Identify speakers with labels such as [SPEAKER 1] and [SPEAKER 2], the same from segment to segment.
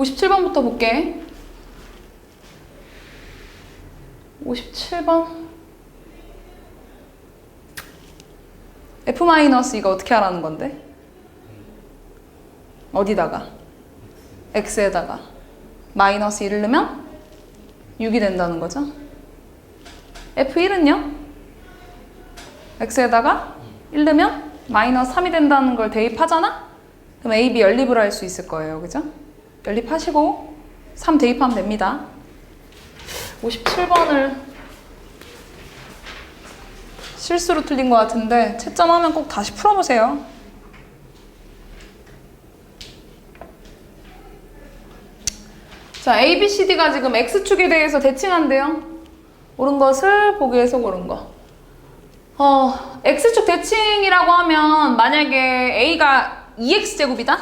[SPEAKER 1] 57번부터 볼게. 57번. F- 이거 어떻게 하라는 건데? 어디다가? X에다가 마이너스 1을 넣으면 6이 된다는 거죠. F1은요? X에다가 1 넣으면 마이너스 3이 된다는 걸 대입하잖아? 그럼 A, B 연립을 할 수 있을 거예요. 그죠? 연립하시고 3 대입하면 됩니다. 57번을 실수로 틀린 것 같은데 채점하면 꼭 다시 풀어보세요. 자, A, B, C, D가 지금 X축에 대해서 대칭한대요. 옳은 것을 보기 위해서 고른 거. X축 대칭이라고 하면 만약에 A가 2X제곱이다?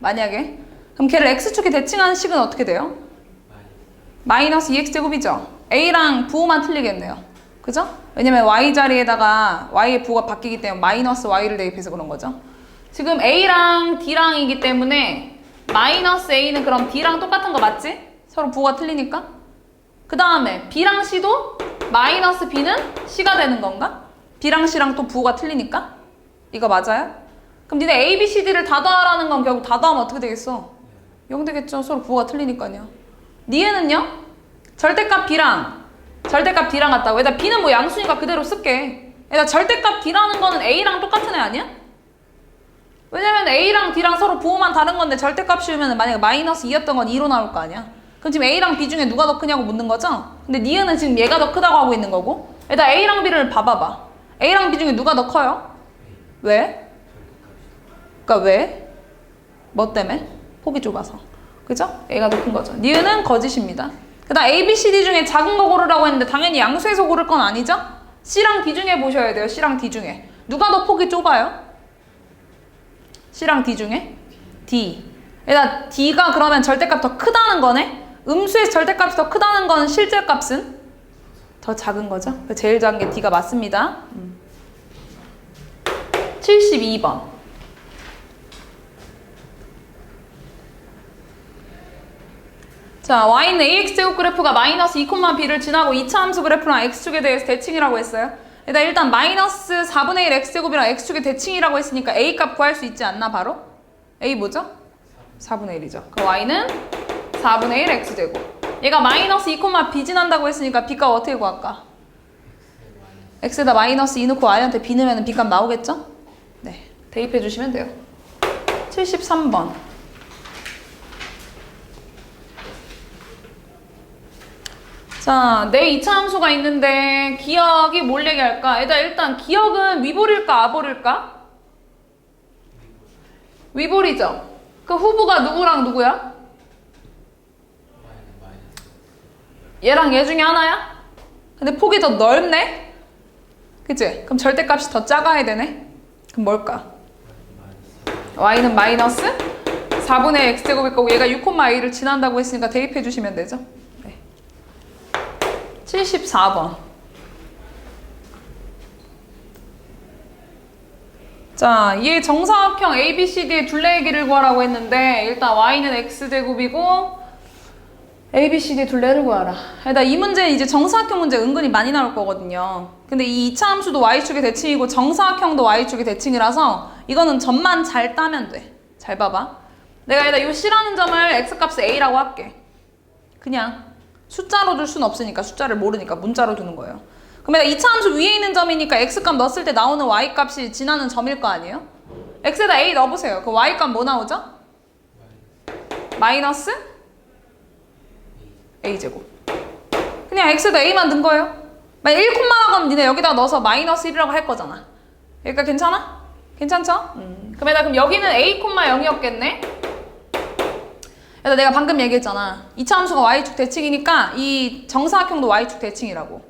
[SPEAKER 1] 만약에. 그럼 걔를 X축에 대칭하는 식은 어떻게 돼요? 마이너스 2X제곱이죠. A랑 부호만 틀리겠네요. 그죠? 왜냐면 Y 자리에다가 Y의 부호가 바뀌기 때문에 마이너스 Y를 대입해서 그런 거죠. 지금 A랑 D랑이기 때문에 마이너스 A는 그럼 D랑 똑같은 거 맞지? 서로 부호가 틀리니까. 그 다음에 B랑 C도 마이너스 B는 C가 되는 건가? B랑 C랑 또 부호가 틀리니까. 이거 맞아요? 그럼 니네 A, B, C, D를 다 더하라는 건 결국 다 더하면 어떻게 되겠어? 0 되겠죠. 서로 부호가 틀리니까요. 니에는요? 절대값 B랑 절대값 D랑 같다고. 얘다 B는 뭐 양수니까 그대로 쓸게. 얘다 절대값 D라는 거는 A랑 똑같은 애 아니야? 왜냐면 A랑 D랑 서로 부호만 다른 건데 절대값 씌우면 만약에 마이너스 2였던 건 2로 나올 거 아니야? 그럼 지금 A랑 B 중에 누가 더 크냐고 묻는 거죠? 근데 니은은 지금 얘가 더 크다고 하고 있는 거고. 얘다 A랑 B를 봐봐봐. A랑 B 중에 누가 더 커요? 왜? 그러니까 왜? 뭐 때문에? 폭이 좁아서. 그죠? A가 더 큰 거죠. 니은은 거짓입니다. 그 다음 A, B, C, D 중에 작은 거 고르라고 했는데 당연히 양수에서 고를 건 아니죠? C랑 D 중에 보셔야 돼요. C랑 D 중에. 누가 더 폭이 좁아요? C랑 D 중에? D. 얘다 D가 그러면 절대값 더 크다는 거네? 음수에서 절대값이 더 크다는 건 실제 값은 더 작은 거죠? 제일 작은 게 D가 맞습니다. 72번. 자, y는 ax제곱 그래프가 마이너스 2,b를 지나고 2차 함수 그래프랑 x축에 대해서 대칭이라고 했어요. 일단 마이너스 4분의 1 x제곱이랑 x축의 대칭이라고 했으니까 a 값 구할 수 있지 않나 바로? a 뭐죠? 4분의 1이죠. 그럼 y는 4분의 1 x제곱. 얘가 마이너스 2,b 지난다고 했으니까 b 값 어떻게 구할까? x에다 마이너스 2 넣고 y한테 b 넣으면 b 값 나오겠죠? 네, 대입해 주시면 돼요. 73번. 자, 내 2차 함수가 있는데 기억이 뭘 얘기할까? 일단 기억은 위볼일까 아볼일까? 위볼이죠. 그 후보가 누구랑 누구야? 얘랑 얘 중에 하나야? 근데 폭이 더 넓네? 그치? 그럼 절대값이 더 작아야 되네? 그럼 뭘까? y는 마이너스 4분의 x제곱일 거고 얘가 6,a를 지난다고 했으니까 대입해 주시면 되죠. 74번. 자, 얘 정사각형 ABCD의 둘레의 길이를 구하라고 했는데 일단 y는 x제곱이고 ABCD의 둘레를 구하라. 일단 이 문제는 이제 정사각형 문제 은근히 많이 나올 거거든요. 근데 이 2차 함수도 y축의 대칭이고 정사각형도 y축의 대칭이라서 이거는 점만 잘 따면 돼. 잘 봐봐. 내가 일단 이 C라는 점을 x값을 a라고 할게. 그냥 숫자로 둘 수는 없으니까 숫자를 모르니까 문자로 두는 거예요. 그럼 2차 함수 위에 있는 점이니까 x값 넣었을 때 나오는 y값이 지나는 점일 거 아니에요? x에다 a 넣어보세요. 그 y값 뭐 나오죠? 마이너스 a제곱. 그냥 x에다 a만 넣은 거예요. 만약 1콤마라고 하면 니네 여기다 넣어서 마이너스 1이라고 할 거잖아. 그러니까 괜찮아? 괜찮죠? 그럼 여기는 a, 0이었겠네? 그래서 내가 방금 얘기했잖아. 2차 함수가 y축 대칭이니까 이 정사각형도 y축 대칭이라고.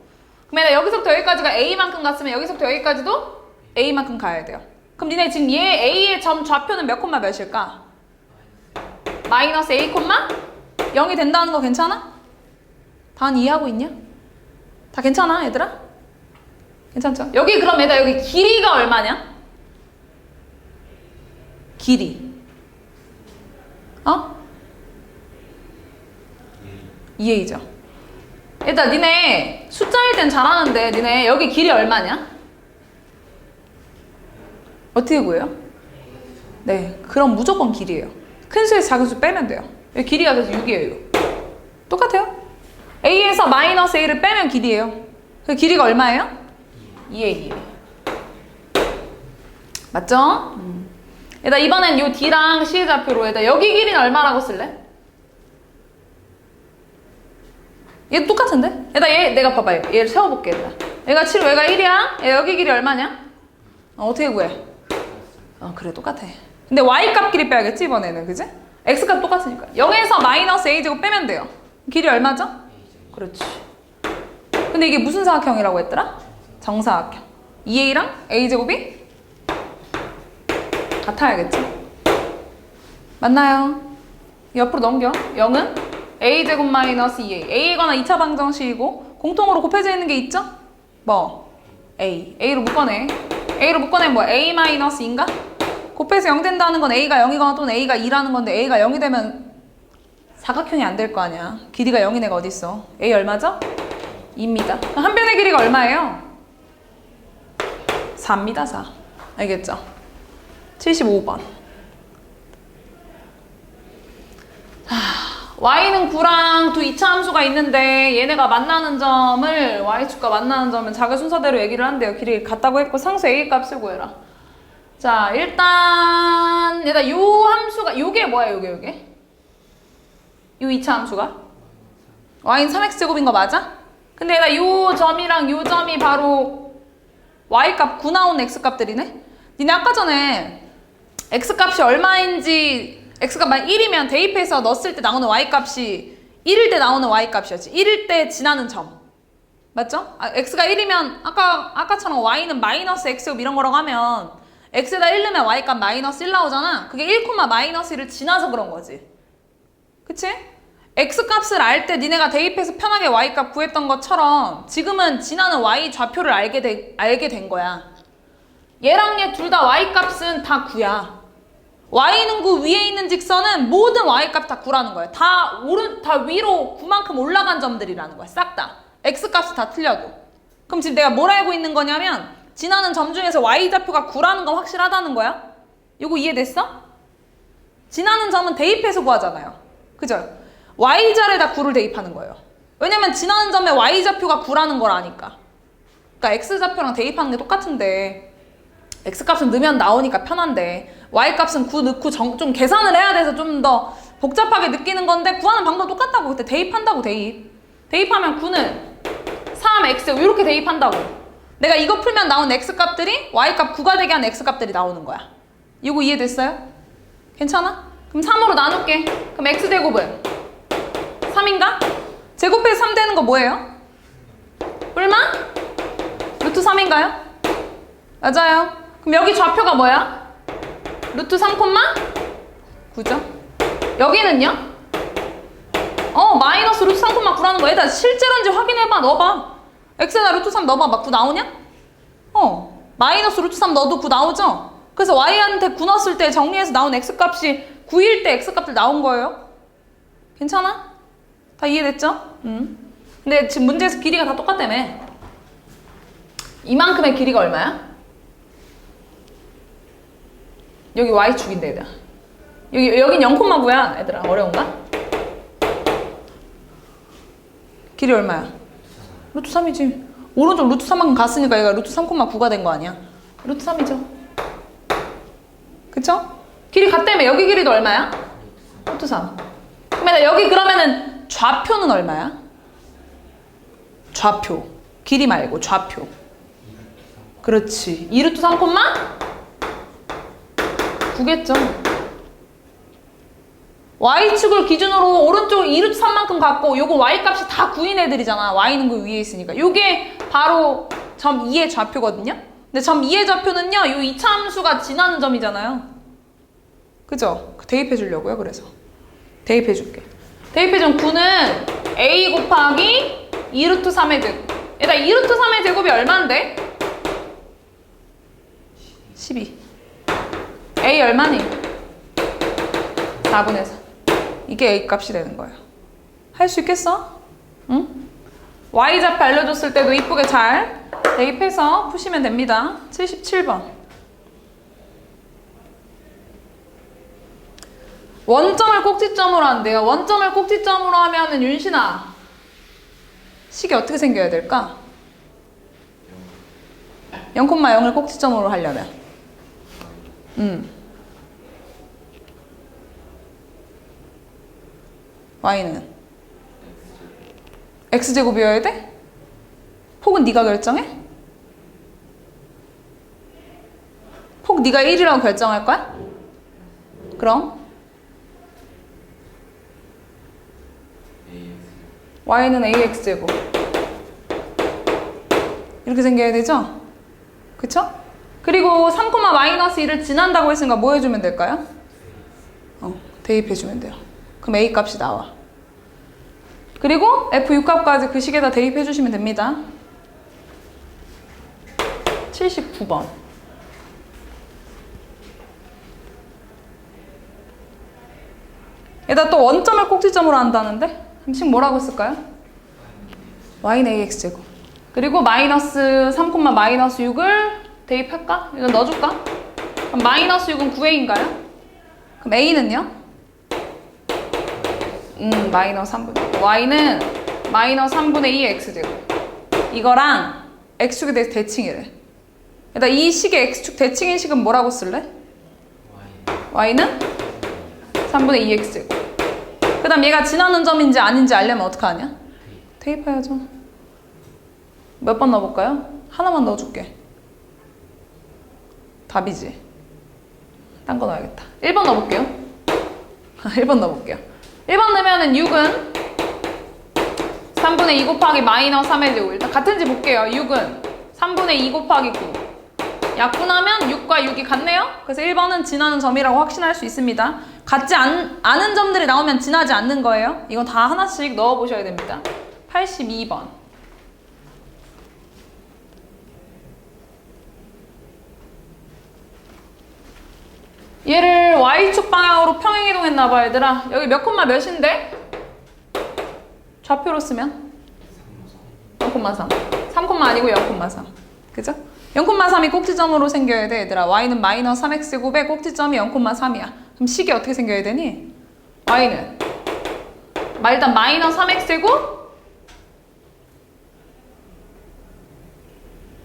[SPEAKER 1] 그러면 여기서부터 여기까지가 a만큼 갔으면 여기서부터 여기까지도 a만큼 가야 돼요. 그럼 니네 지금 얘 a의 점 좌표는 몇 콤마 몇일까? 마이너스 a, 0이 된다는 거 괜찮아? 다 이해하고 있냐? 다 괜찮아 얘들아? 괜찮죠? 여기 그럼 얘들아 여기 길이가 얼마냐? 길이. 2a죠. 일단 니네 숫자일 땐 잘하는데 니네 여기 길이 얼마냐? 어떻게 구해요? 네, 그럼 무조건 길이에요. 큰 수에서 작은 수 빼면 돼요. 여기 길이가 그래서 6이에요. 똑같아요. a에서 마이너스 a를 빼면 길이에요. 그 길이가 얼마예요? 2a. 맞죠? 일단 이번엔 요 d랑 c의 좌표로 일단 여기 길이는 얼마라고 쓸래? 얘 똑같은데? 일단 얘 내가 봐봐요. 얘를 세워볼게. 일단. 얘가 7, 얘가 1이야? 얘 여기 길이 얼마냐? 어떻게 구해? 그래 똑같아. 근데 y값 길이 빼야겠지 이번에는. 그지? x값 똑같으니까 0에서 마이너스 a제곱 빼면 돼요. 길이 얼마죠? 그렇지. 근데 이게 무슨 사각형이라고 했더라? 정사각형. 2a랑 a제곱이 같아야겠지? 맞나요? 옆으로 넘겨. 0은 a제곱 마이너스 2a. a거나 2차 방정식이고 공통으로 곱해져 있는 게 있죠? 뭐? a로 묶어내. a로 묶어내면 뭐야? a 마이너스 2인가? 곱해서 0 된다는 건 a가 0이거나 또는 a가 2라는 건데 a가 0이 되면 사각형이 안 될 거 아니야. 길이가 0인 애가 어딨어? a 얼마죠? 2입니다. 한 변의 길이가 얼마예요? 4입니다. 4. 알겠죠? 75번. y는 9랑 두 2차 함수가 있는데 얘네가 만나는 점을 y축과 만나는 점은 자기 순서대로 얘기를 한대요. 길이 같다고 했고 상수 a 값을 구해라. 자 일단 요 함수가 요게 뭐야 요게? 요 2차 함수가? y는 3x제곱인 거 맞아? 근데 요 점이랑 요 점이 바로 y값 9 나온 x값들이네? 니네 아까 전에 x값이 얼마인지 x가 만약 1이면 대입해서 넣었을 때 나오는 y값이 1일 때 나오는 y값이었지. 1일 때 지나는 점. 맞죠? x가 1이면 아까처럼 y는 마이너스 x제곱 이런 거라고 하면 x에다 1 넣으면 y값 마이너스 1 나오잖아. 그게 1, 마이너스 1을 지나서 그런 거지. 그치? x값을 알 때 니네가 대입해서 편하게 y값 구했던 것처럼 지금은 지나는 y 좌표를 알게 된 거야. 얘랑 얘 둘 다 y값은 다 9야. y는 9 위에 있는 직선은 모든 y값 다 9라는 거야. 다 위로 9만큼 올라간 점들이라는 거야. 싹 다. x값이 다 틀려도. 그럼 지금 내가 뭘 알고 있는 거냐면 지나는 점 중에서 y좌표가 9라는 건 확실하다는 거야. 이거 이해됐어? 지나는 점은 대입해서 구하잖아요. 그죠? y자리에다 9를 대입하는 거예요. 왜냐면 지나는 점에 y좌표가 9라는 걸 아니까. 그러니까 x좌표랑 대입하는 게 똑같은데 x값은 넣으면 나오니까 편한데 y값은 9 넣고 좀 계산을 해야 돼서 좀 더 복잡하게 느끼는 건데 구하는 방법 똑같다고. 그때 대입한다고. 대입하면 9는 3x 이렇게 대입한다고. 내가 이거 풀면 나온 x값들이 y값 9가 되게 하는 x값들이 나오는 거야. 이거 이해됐어요? 괜찮아? 그럼 3으로 나눌게. 그럼 x제곱은 3인가? 제곱해서 3 되는 거 뭐예요? 얼마? 루트 3인가요? 맞아요. 그럼 여기 좌표가 뭐야? 루트 3, 9죠? 여기는요? 마이너스 루트 3, 9라는 거. 얘들아 실제로인지 확인해봐. 넣어봐. x에다 루트 3 넣어봐. 막 9 나오냐? 마이너스 루트 3 넣어도 9 나오죠? 그래서 y한테 9 넣었을 때 정리해서 나온 x값이 9일 때 x값들 나온 거예요. 괜찮아? 다 이해됐죠? 근데 지금 문제에서 길이가 다 똑같다며. 이만큼의 길이가 얼마야? 여기 y축인데 얘들아. 여긴 0,9야 얘들아. 어려운가? 길이 얼마야? 루트 3이지. 오른쪽 루트 3만큼 갔으니까 얘가 루트 3,9가 된 거 아니야? 루트 3이죠. 그쵸? 길이 같다며. 여기 길이도 얼마야? 루트 3. 그러면 여기 그러면은 좌표는 얼마야? 좌표. 길이 말고 좌표. 그렇지. 2루트 3,9겠죠. y축을 기준으로 오른쪽 2루트 3만큼 갖고 요거 y값이 다 9인 애들이잖아. y는 그 위에 있으니까. 요게 바로 점 2의 좌표거든요. 근데 점 2의 좌표는요. 요 2차 함수가 지나는 점이잖아요. 그죠? 대입해 주려고요. 그래서 대입해 줄게. 대입해준 9는 a 곱하기 2루트 3의 제곱. 얘들아 2루트 3의 제곱이 얼만데? 12. a 얼마니? 4분의 4. 이게 a 값이 되는 거예요. 할 수 있겠어? 응? Y좌표 알려줬을 때도 이쁘게 잘 대입해서 푸시면 됩니다. 77번. 원점을 꼭지점으로 한대요. 원점을 꼭지점으로 하면은 윤신아, 식이 어떻게 생겨야 될까? 0,0을 꼭지점으로 하려면 Y는 X제곱이어야 돼? 폭은 네가 결정해? 폭 네가 1이라고 결정할 거야? 그럼 Y는 AX제곱 이렇게 생겨야 되죠? 그쵸? 그리고 3,-1을 지난다고 했으니까 뭐 해주면 될까요? 대입해주면 돼요. 그럼 A 값이 나와. 그리고 F6값까지 그 식에다 대입해주시면 됩니다. 79번. 얘다 또 원점을 꼭지점으로 한다는데? 그럼 식 뭐라고 쓸까요? Y는 AX제곱. 그리고 마이너스 3,-6을 대입할까? 이거 넣어줄까? 그럼 마이너스 6은 9A인가요? 그럼 A는요? 마이너스 3분의 Y는 마이너스 3분의 2 X제곱. 이거랑 X축에 대해서 대칭이래. 일단 이 식의 X축 대칭인 식은 뭐라고 쓸래? Y는 3분의 2 X제곱. 그 다음 얘가 지나는 점인지 아닌지 알려면 어떡하냐? 대입해야죠. 몇 번 넣어볼까요? 하나만 넣어줄게. 답이지. 딴 거 넣어야겠다. 1번 넣어볼게요. 1번 넣어볼게요. 1번 넣으면은 6은 3분의 2 곱하기 마이너스 3의 제곱. 일단 같은지 볼게요. 6은 3분의 2 곱하기 9. 약분하면 6과 6이 같네요. 그래서 1번은 지나는 점이라고 확신할 수 있습니다. 같지 않은 점들이 나오면 지나지 않는 거예요. 이건 다 하나씩 넣어보셔야 됩니다. 82번. 얘를 Y축 방향으로 평행이동했나봐 얘들아. 여기 몇 콤마 몇인데? 좌표로 쓰면? 0,3. 3콤마 아니고 0,3. 그죠? 0,3이 꼭지점으로 생겨야 돼 얘들아. Y는 마이너스 3X제곱에 꼭지점이 0,3이야. 그럼 식이 어떻게 생겨야 되니? Y는 일단 마이너스 3X제곱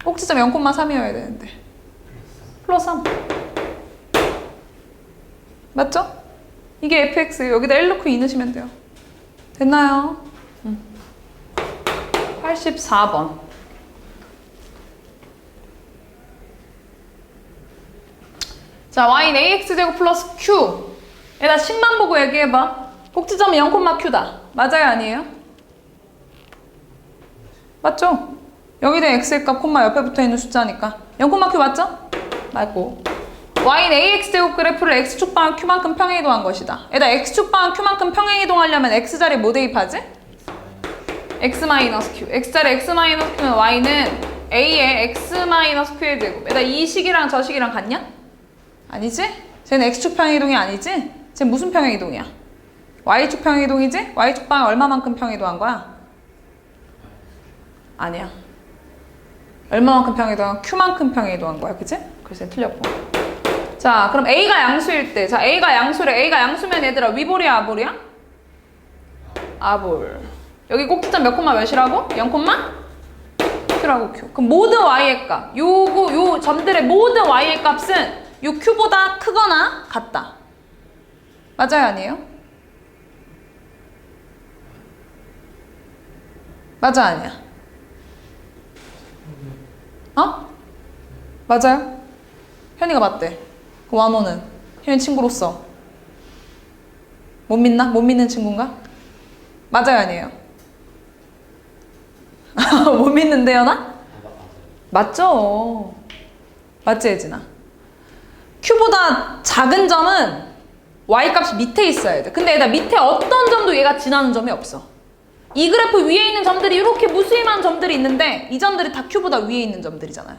[SPEAKER 1] 꼭지점 0,3이어야 되는데 플러스 3. 맞죠? 이게 fx. 여기다 1 넣고 2 넣으시면 돼요. 됐나요? 84번. 자, y는 ax제곱 플러스 q. 얘다 식만 보고 얘기해봐. 꼭지점이 0,q다. 맞아요? 아니에요? 맞죠? 여기도 x의 값 콤마 옆에 붙어있는 숫자니까 0,q 맞죠? 맞고 y는 ax제곱 그래프를 x축 방향 q만큼 평행이동한 것이다. 얘다 x축 방향 q만큼 평행이동하려면 x자리에 뭐 대입하지? x-q. x자리에 x-q면 y는 a의 x-q의 제곱. 얘다 이 식이랑 저 식이랑 같냐? 아니지? 쟤는 x축 평행이동이 아니지? 쟤는 무슨 평행이동이야? y축 평행이동이지? y축 방향 얼마만큼 평행이동한 거야? 아니야. 얼마만큼 평행이동한? q만큼 평행이동한 거야. 그치? 그래서 틀렸고. 자, 그럼 A가 양수일 때. 자, A가 양수래. A가 양수면 얘들아 위볼이야, 아볼이야? 아볼. 여기 꼭지점 몇 콤마 몇이라고? 0,q라고 q. 그럼 모든 y의 값. 요 점들의 모든 y의 값은 요 q보다 크거나 같다. 맞아요, 아니에요? 맞아, 아니야? 어? 맞아요? 현이가 맞대. 그 완호는 현이 친구로서 못 믿나? 못 믿는 친구인가? 맞아요, 아니에요? 못 믿는데요, 나? 맞죠. 맞지, 예진아? Q보다 작은 점은 Y값이 밑에 있어야 돼. 근데 얘가 밑에 어떤 점도 얘가 지나는 점이 없어. 이 그래프 위에 있는 점들이 이렇게 무수히만 점들이 있는데 이 점들이 다 Q보다 위에 있는 점들이잖아요.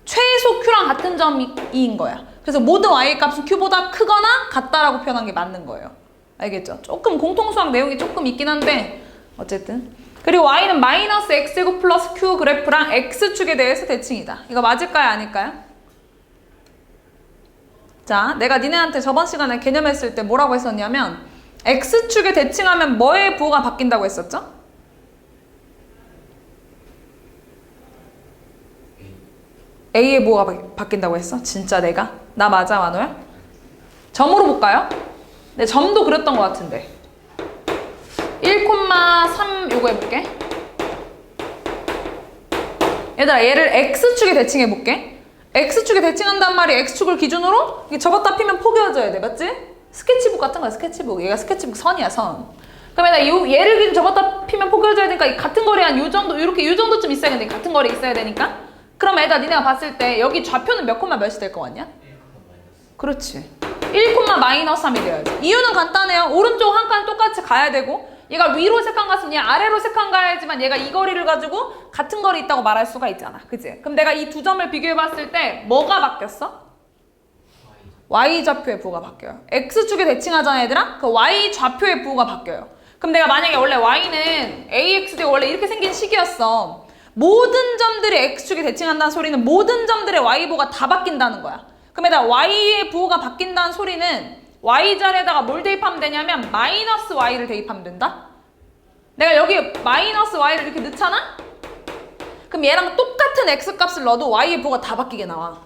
[SPEAKER 1] 최소 Q랑 같은 점인 거야. 그래서 모든 Y의 값은 Q보다 크거나 같다라고 표현한 게 맞는 거예요. 알겠죠? 조금 공통수학 내용이 조금 있긴 한데 어쨌든. 그리고 y는 마이너스 x제곱 플러스 q 그래프랑 x축에 대해서 대칭이다. 이거 맞을까요? 아닐까요? 자, 내가 니네한테 저번 시간에 개념했을 때 뭐라고 했었냐면 x축에 대칭하면 뭐의 부호가 바뀐다고 했었죠? A의 부호가 바뀐다고 했어? 진짜 내가? 나 맞아, 만호야? 점으로 볼까요? 네, 점도 그랬던 것 같은데. 1,3 요거 해볼게. 얘들아, 얘를 x축에 대칭해볼게. x축에 대칭한단 말이 x축을 기준으로 접었다 피면 포개어져야 돼, 맞지? 스케치북 같은 거야, 스케치북. 얘가 스케치북 선이야, 선. 그러면 얘를 기준 접었다 피면 포개어져야 되니까 같은 거리 한 요 정도, 이렇게 요 정도쯤 있어야 되니까 같은 거리 있어야 되니까. 그럼 애다 니네가 봤을 때 여기 좌표는 몇 콤마 몇이 될 것 같냐? 1, 그렇지. 1,-3이 돼야지. 이유는 간단해요. 오른쪽 한 칸 똑같이 가야 되고 얘가 위로 세 칸 갔으면 얘 아래로 세 칸 가야지만 얘가 이 거리를 가지고 같은 거리 있다고 말할 수가 있잖아. 그치? 그럼 내가 이 두 점을 비교해 봤을 때 뭐가 바뀌었어? Y 좌표의 부호가 바뀌어요. X축에 대칭하잖아 얘들아? 그 Y 좌표의 부호가 바뀌어요. 그럼 내가 만약에 원래 Y는 AX제곱 원래 이렇게 생긴 식이었어. 모든 점들이 X축에 대칭한다는 소리는 모든 점들의 Y부호가 다 바뀐다는 거야. 그럼 얘들아 Y의 부호가 바뀐다는 소리는 Y 자리에다가 뭘 대입하면 되냐면 마이너스 Y를 대입하면 된다. 내가 여기 마이너스 Y를 이렇게 넣잖아? 그럼 얘랑 똑같은 X 값을 넣어도 Y의 부호가 다 바뀌게 나와.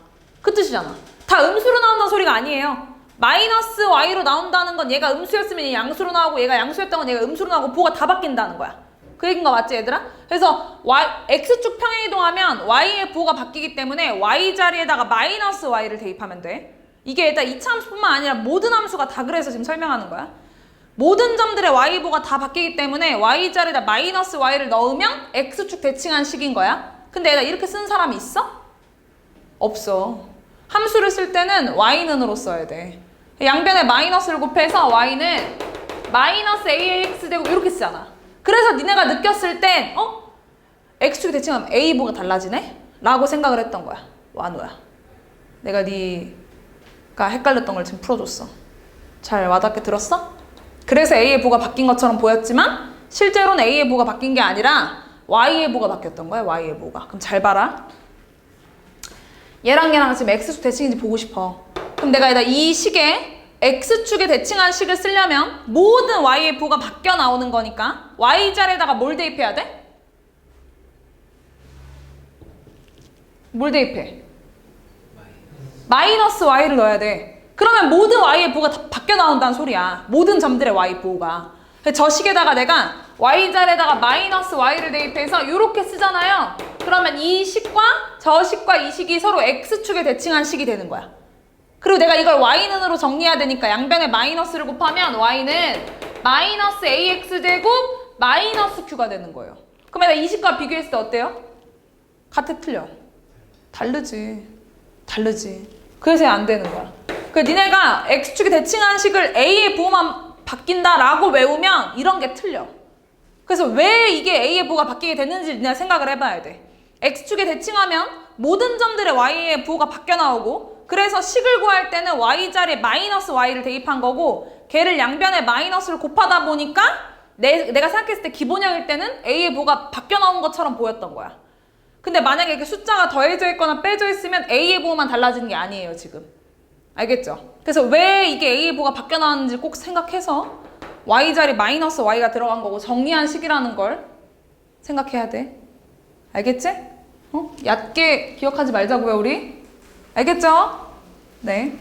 [SPEAKER 1] 그 뜻이잖아. 다 음수로 나온다는 소리가 아니에요. 마이너스 Y로 나온다는 건 얘가 음수였으면 얘 양수로 나오고 얘가 양수였던 건 얘가 음수로 나오고 부호가 다 바뀐다는 거야. 그 얘기인 거 맞지 얘들아? 그래서 X축 평행이동하면 Y의 부호가 바뀌기 때문에 Y 자리에다가 마이너스 Y를 대입하면 돼. 이게 일단 이차함수뿐만 아니라 모든 함수가 다 그래서 지금 설명하는 거야. 모든 점들의 Y 부호가 다 바뀌기 때문에 Y 자리에다 마이너스 Y를 넣으면 X축 대칭한 식인 거야. 근데 얘가 이렇게 쓴 사람이 있어? 없어. 함수를 쓸 때는 Y는으로 써야 돼. 양변에 마이너스를 곱해서 Y는 마이너스 AX 되고 이렇게 쓰잖아. 그래서 니네가 느꼈을 땐 X축이 대칭하면 A부가 달라지네? 라고 생각을 했던 거야. 완호야. 내가 네가 헷갈렸던 걸 지금 풀어줬어. 잘 와닿게 들었어? 그래서 A의 부가 바뀐 것처럼 보였지만 실제로는 A의 부가 바뀐 게 아니라 Y의 부가 바뀌었던 거야. Y의 부가. 그럼 잘 봐라. 얘랑 지금 X축 대칭인지 보고 싶어. 그럼 내가 이 식에 X축에 대칭한 식을 쓰려면 모든 Y의 부호가 바뀌어 나오는 거니까 Y 자리에다가 뭘 대입해야 돼? 뭘 대입해? 마이너스 Y를 넣어야 돼. 그러면 모든 Y의 부호가 다 바뀌어 나온다는 소리야. 모든 점들의 Y 부호가. 저 식에다가 내가 Y 자리에다가 마이너스 Y를 대입해서 이렇게 쓰잖아요. 그러면 이 식과 저 식과 이 식이 서로 X축에 대칭한 식이 되는 거야. 그리고 내가 이걸 Y는으로 정리해야 되니까 양변에 마이너스를 곱하면 Y는 마이너스 AX 제곱 마이너스 Q가 되는 거예요. 그럼 내가 이 식과 비교했을 때 어때요? 같아 틀려? 다르지. 그래서 안 되는 거야. 그래서 니네가 X축에 대칭한 식을 A의 부호만 바뀐다라고 외우면 이런 게 틀려. 그래서 왜 이게 A의 부호가 바뀌게 됐는지 니네가 생각을 해봐야 돼. X축에 대칭하면 모든 점들의 Y의 부호가 바뀌어 나오고 그래서 식을 구할 때는 Y 자리에 마이너스 Y를 대입한 거고 걔를 양변에 마이너스를 곱하다 보니까 내가 생각했을 때 기본형일 때는 A의 부호가 바뀌어 나온 것처럼 보였던 거야. 근데 만약에 이렇게 숫자가 더해져 있거나 빼져 있으면 A의 부호만 달라지는 게 아니에요 지금. 알겠죠? 그래서 왜 이게 A의 부호가 바뀌어 나왔는지 꼭 생각해서 Y 자리 마이너스 Y가 들어간 거고 정리한 식이라는 걸 생각해야 돼. 알겠지? 얕게 기억하지 말자고요 우리. 알겠죠? 네.